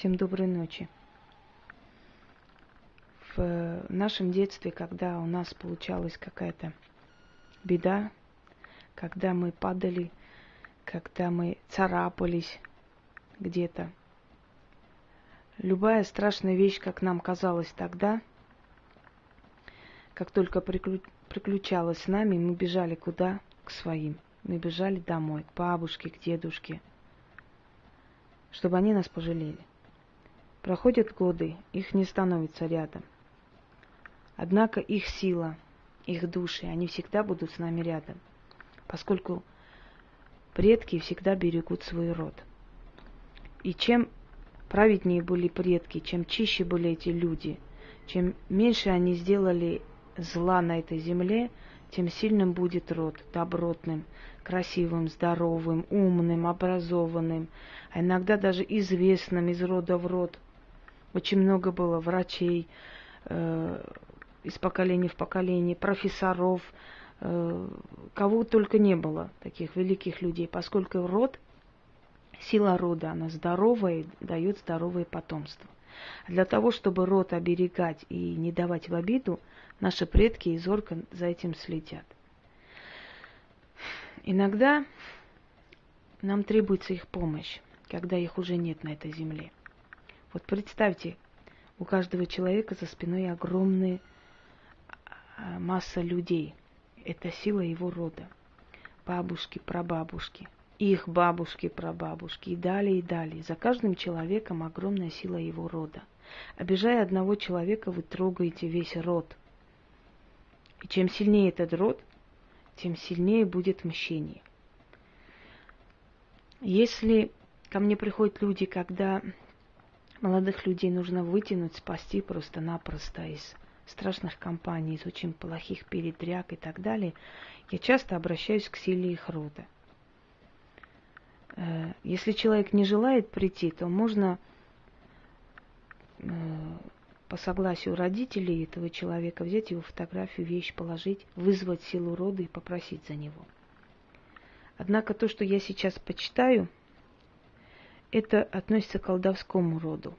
Всем доброй ночи. В нашем детстве, когда у нас получалась какая-то беда, когда мы падали, когда мы царапались где-то, любая страшная вещь, как нам казалось тогда, как только приключалась с нами, мы бежали куда? К своим. Мы бежали домой, к бабушке, к дедушке, чтобы они нас пожалели. Проходят годы, их не становится рядом. Однако их сила, их души, они всегда будут с нами рядом, поскольку предки всегда берегут свой род. И чем праведнее были предки, чем чище были эти люди, чем меньше они сделали зла на этой земле, тем сильным будет род, добротным, красивым, здоровым, умным, образованным, а иногда даже известным из рода в род. Очень много было врачей из поколения в поколение, профессоров, кого только не было, таких великих людей, поскольку род, сила рода, она здоровая и дает здоровое потомство. А для того, чтобы род оберегать и не давать в обиду, наши предки и зорко за этим следят. Иногда нам требуется их помощь, когда их уже нет на этой земле. Вот представьте, у каждого человека за спиной огромная масса людей. Это сила его рода. Бабушки, прабабушки, их бабушки, прабабушки и далее, и далее. За каждым человеком огромная сила его рода. Обижая одного человека, вы трогаете весь род. И чем сильнее этот род, тем сильнее будет мщение. Если ко мне приходят люди, когда молодых людей нужно вытянуть, спасти просто-напросто из страшных компаний, из очень плохих передряг и так далее, я часто обращаюсь к силе их рода. Если человек не желает прийти, то можно по согласию родителей этого человека взять его фотографию, вещь положить, вызвать силу рода и попросить за него. Однако то, что я сейчас почитаю, это относится к колдовскому роду.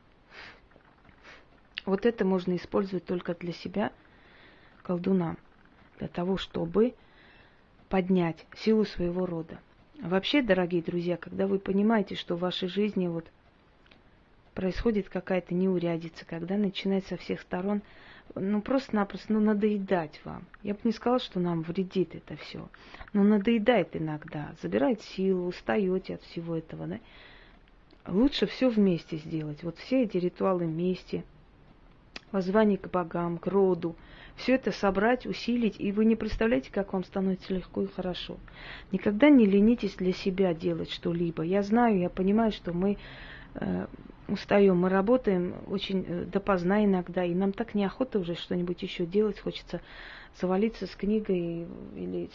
Вот это можно использовать только для себя, колдунам, для того, чтобы поднять силу своего рода. Вообще, дорогие друзья, когда вы понимаете, что в вашей жизни вот происходит какая-то неурядица, когда начинает со всех сторон, просто-напросто, надоедать вам. Я бы не сказала, что нам вредит это все, но надоедает иногда, забирает силу, устаете от всего этого, да? Лучше все вместе сделать. Вот все эти ритуалы вместе, воззвание к богам, к роду, все это собрать, усилить, и вы не представляете, как вам становится легко и хорошо. Никогда не ленитесь для себя делать что-либо. Я знаю, я понимаю, что мы устаем, мы работаем очень допоздна иногда, и нам так неохота уже что-нибудь еще делать, хочется завалиться с книгой или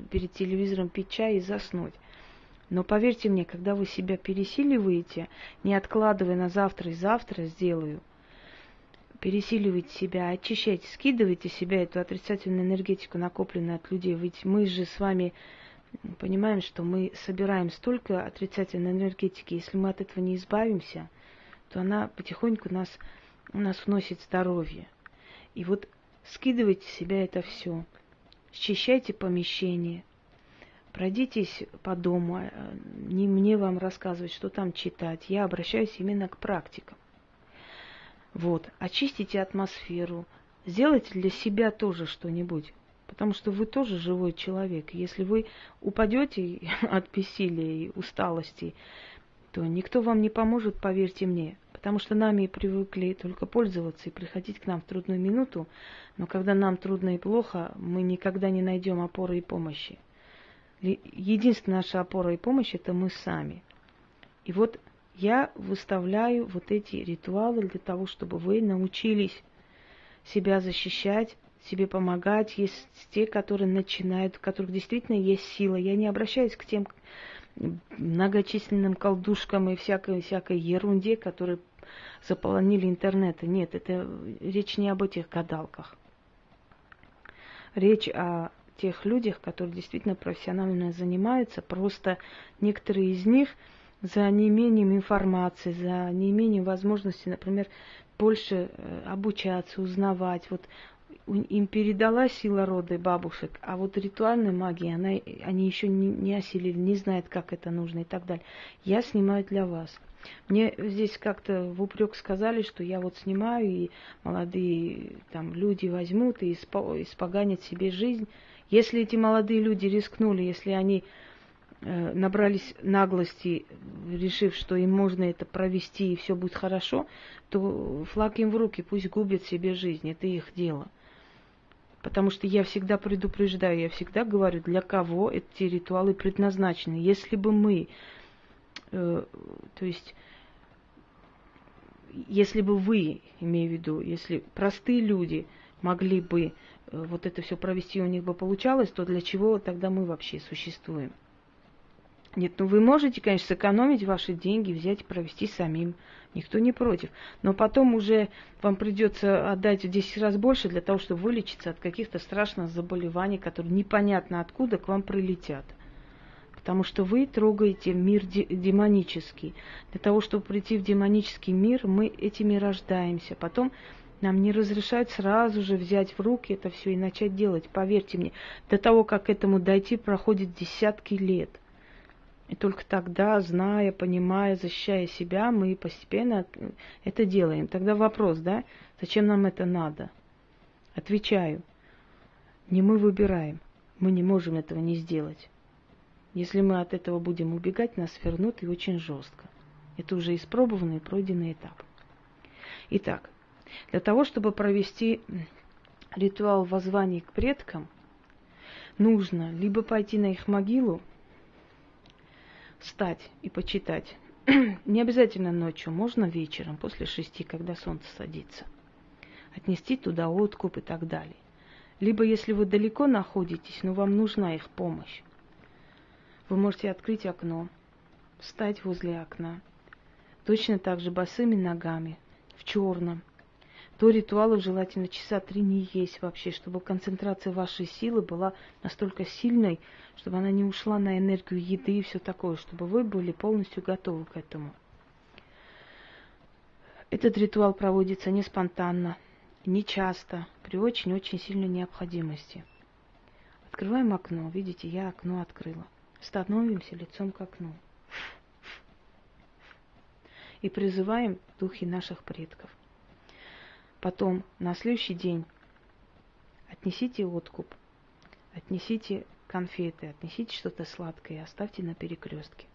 перед телевизором пить чай и заснуть. Но поверьте мне, когда вы себя пересиливаете, не откладывая на завтра и завтра сделаю, пересиливайте себя, очищайте, скидывайте с себя эту отрицательную энергетику, накопленную от людей. Ведь мы же с вами понимаем, что мы собираем столько отрицательной энергетики, если мы от этого не избавимся, то она потихоньку у нас вносит здоровье. И вот скидывайте с себя это все, счищайте помещение, пройдитесь по дому, не мне вам рассказывать, что там читать, я обращаюсь именно к практикам. Вот, очистите атмосферу, сделайте для себя тоже что-нибудь, потому что вы тоже живой человек. Если вы упадете от бессилия и усталости, то никто вам не поможет, поверьте мне, потому что нами привыкли только пользоваться и приходить к нам в трудную минуту, но когда нам трудно и плохо, мы никогда не найдем опоры и помощи. Единственная наша опора и помощь – это мы сами. И вот я выставляю вот эти ритуалы для того, чтобы вы научились себя защищать, себе помогать. Есть те, которые начинают, у которых действительно есть сила. Я не обращаюсь к тем многочисленным колдушкам и всякой ерунде, которые заполонили интернет. Нет, это речь не об этих гадалках. Речь о тех людях, которые действительно профессионально занимаются. Просто некоторые из них за неимением информации, за неимением возможности, например, больше обучаться, узнавать. Вот им передала сила рода и бабушек, а вот ритуальной магии они еще не осилили, не знают, как это нужно и так далее. Я снимаю для вас. Мне здесь как-то в упрек сказали, что я вот снимаю, и молодые там люди возьмут и испоганят себе жизнь. Если эти молодые люди рискнули, если они набрались наглости, решив, что им можно это провести и все будет хорошо, то флаг им в руки, пусть губят себе жизнь, это их дело. Потому что я всегда предупреждаю, я всегда говорю, для кого эти ритуалы предназначены. Если бы мы, то есть, если бы вы, имею в виду, если простые люди могли бы вот это все провести, у них бы получалось, то для чего тогда мы вообще существуем? Нет, ну вы можете, конечно, сэкономить ваши деньги, взять и провести самим. Никто не против. Но потом уже вам придется отдать в 10 раз больше для того, чтобы вылечиться от каких-то страшных заболеваний, которые непонятно откуда к вам прилетят. Потому что вы трогаете мир демонический. Для того, чтобы прийти в демонический мир, мы этими рождаемся. Потом нам не разрешают сразу же взять в руки это все и начать делать. Поверьте мне, до того, как к этому дойти, проходит десятки лет. И только тогда, зная, понимая, защищая себя, мы постепенно это делаем. Тогда вопрос, да, зачем нам это надо? Отвечаю, не мы выбираем, мы не можем этого не сделать. Если мы от этого будем убегать, нас вернут и очень жестко. Это уже испробованный и пройденный этап. Итак, для того, чтобы провести ритуал воззвания к предкам, нужно либо пойти на их могилу, встать и почитать. Не обязательно ночью, можно вечером, после 6, когда солнце садится. Отнести туда откуп и так далее. Либо, если вы далеко находитесь, но вам нужна их помощь, вы можете открыть окно, встать возле окна, точно так же босыми ногами, в черном. До ритуала желательно часа 3 не есть вообще, чтобы концентрация вашей силы была настолько сильной, чтобы она не ушла на энергию еды и все такое, чтобы вы были полностью готовы к этому. Этот ритуал проводится не спонтанно, не часто, при очень-очень сильной необходимости. Открываем окно, видите, я окно открыла. Становимся лицом к окну. И призываем духи наших предков. Потом, на следующий день, отнесите откуп, отнесите конфеты, отнесите что-то сладкое, оставьте на перекрестке.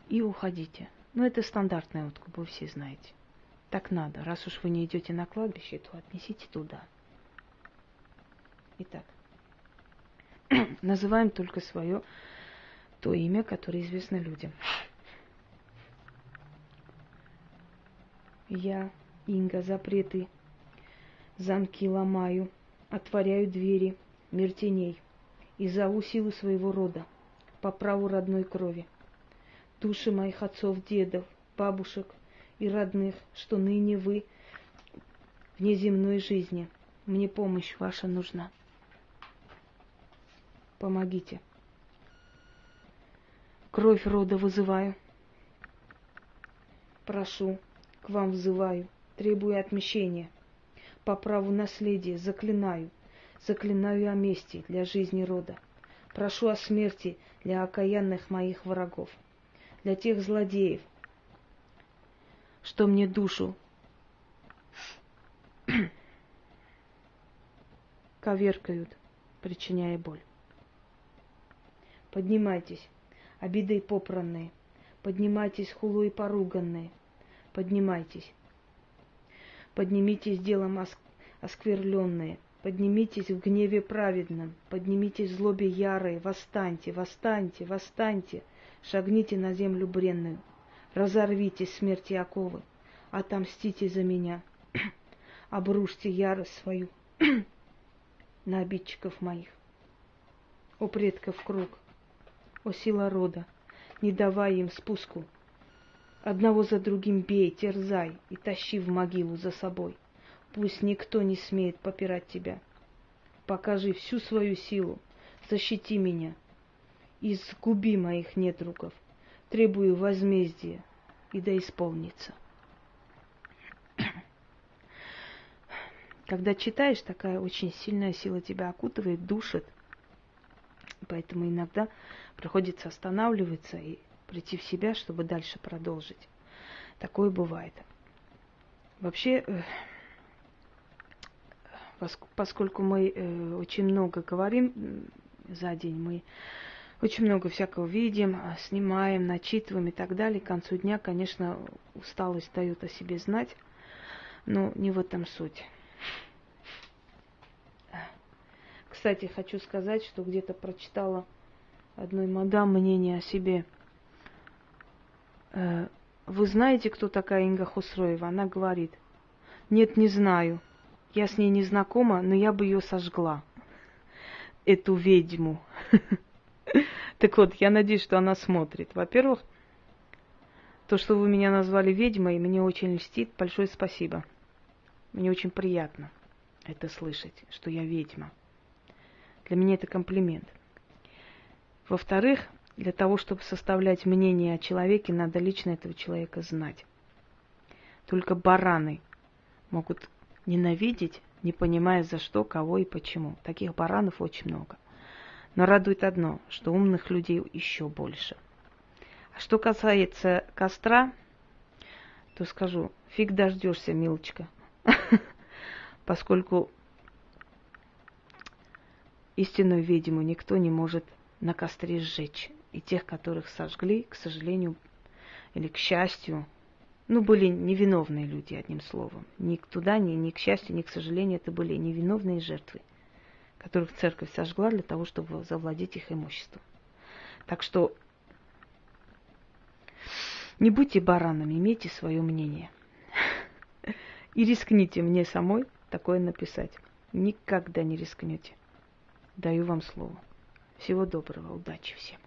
И уходите. Ну, это стандартный откуп, вы все знаете. Так надо. Раз уж вы не идете на кладбище, то отнесите туда. Итак, называем только свое то имя, которое известно людям. Я, Инга, запреты, замки ломаю, отворяю двери, мир теней, и зову силу своего рода, по праву родной крови. Души моих отцов, дедов, бабушек и родных, что ныне вы в неземной жизни, мне помощь ваша нужна. Помогите. Кровь рода вызываю. Прошу, к вам взываю, требую отмещения. По праву наследия заклинаю, заклинаю о мести для жизни рода. Прошу о смерти для окаянных моих врагов, для тех злодеев, что мне душу коверкают, причиняя боль. Поднимайтесь, обидой попранные, поднимайтесь, хулой поруганные, поднимайтесь. Поднимитесь делом оскверленные, поднимитесь в гневе праведном, поднимитесь в злобе ярой, восстаньте, восстаньте, восстаньте, шагните на землю бренную, разорвите смерти оковы, отомстите за меня, обрушьте ярость свою на обидчиков моих. О предков круг, о сила рода, не давай им спуску. Одного за другим бей, терзай и тащи в могилу за собой. Пусть никто не смеет попирать тебя. Покажи всю свою силу, защити меня и сгуби моих недругов. требую возмездия, и да исполнится. Когда читаешь, такая очень сильная сила тебя окутывает, душит. Поэтому иногда приходится останавливаться и прийти в себя, чтобы дальше продолжить. Такое бывает. Вообще, поскольку мы очень много говорим за день, мы очень много всякого видим, снимаем, начитываем и так далее. К концу дня, конечно, усталость дает о себе знать, но не в этом суть. Кстати, хочу сказать, что где-то прочитала одной мадам мнение о себе. Вы знаете, кто такая Инга Хусроева? Она говорит: нет, не знаю. Я с ней не знакома, но я бы ее сожгла. Эту ведьму. Так вот, я надеюсь, что она смотрит. Во-первых, то, что вы меня назвали ведьмой, мне очень льстит. Большое спасибо. Мне очень приятно это слышать, что я ведьма. Для меня это комплимент. Во-вторых, для того, чтобы составлять мнение о человеке, надо лично этого человека знать. Только бараны могут ненавидеть, не понимая за что, кого и почему. Таких баранов очень много. Но радует одно, что умных людей еще больше. А что касается костра, то скажу, фиг дождешься, милочка. Поскольку истинную ведьму никто не может на костре сжечь. И тех, которых сожгли, к сожалению, или к счастью, были невиновные люди, одним словом. Ни туда, ни к счастью, ни к сожалению, это были невиновные жертвы, которых церковь сожгла для того, чтобы завладеть их имуществом. Так что не будьте баранами, имейте свое мнение. И рискните мне самой такое написать. Никогда не рискнете. Даю вам слово. Всего доброго, удачи всем.